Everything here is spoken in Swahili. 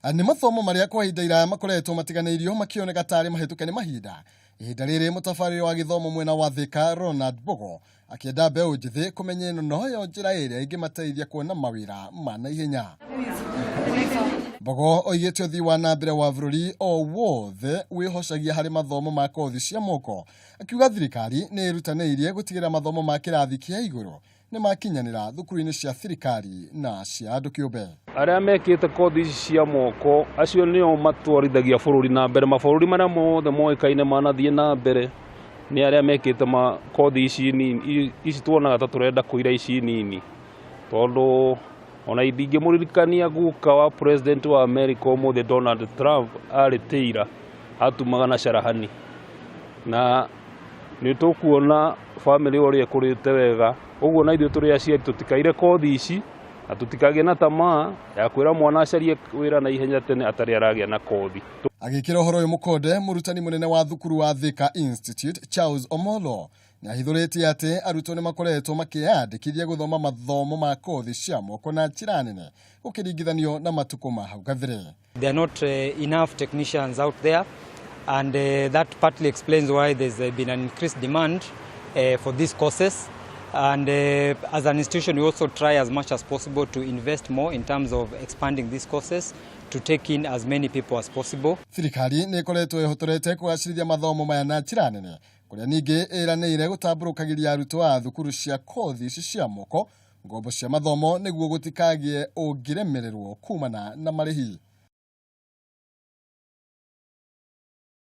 Nĩ mathomo marĩa kwa ihinda iraya makoretwo matiganĩirio makĩoneka tarĩ mahĩtũke nĩ mahinda. Ihinda rĩrĩ mũtabarĩri wa gĩthomo mwena wa Thika Ronald Bogo akĩenda mbeũ njĩthĩ kũmenya ĩno noyo njĩra ĩrĩa ĩngĩmateithia kuona mawĩra ma naihenya. Bogo oigĩte ũthii wa na mbere wa bũrũri o wothe wĩhocagia harĩ mathomo ma kothi cia moko, akiuga thirikari nĩ ĩrutanĩirie gũtigĩrĩra mathomo ma kĩrathi kĩa igũrũ nĩ makinyanĩra thukuru-inĩ cia thirikari na cia andũ kĩũmbe. Arĩa mekĩte kothi cia moko acio nĩo matwarithagia bũrũri na mbere. Mabũrũri marĩa mothe moĩkaine manathiĩ na mbere nĩ arĩa mekĩte kothi ici nini, ici tuonaga ta tũrenda kũira ici nini, tondũ ona ndingĩmũririkania guka wa president wa America ũmũthĩ Donald Trump arĩ tĩira atumaga na carahani, na nĩ tũkuona family ũrĩa kũrĩte wega. Ũguo na ithuĩ tũrĩ aciari tũtikaire kothi ici na tũtikagĩe na tamaa ya kwĩra mwana acarie wĩra na ihenya tene atarĩ aragĩa na kothi. Agĩkĩra ũhoro ũyũ mũkonde, mũrutani mũnene wa thukuru wa Thika Institute Charles Omolo nĩ ahithũrĩtie atĩ arutwo nĩ makoretwo makĩyandĩkithia gũthoma mathomo ma kothi cia moko na njĩra nene gũkĩringithanio na matukũ ma hau kabere. There are not enough technicians out there, and that partly explains why there's been an increased demand for these courses. And as an institution, we also try as much as possible to invest more in terms of expanding these courses to take in as many people as possible. Thirikari nĩ ĩkoretwo ĩhotorete kũgacĩrithia mathomo maya na njĩra nene, kũrĩa ningĩ ĩranĩire gũtambũrũkagĩria arutwo a thukuru cia kothi ici cia moko ngombo cia mathomo nĩguo gũtikagĩe ũngĩremererwo kumana na marĩhi.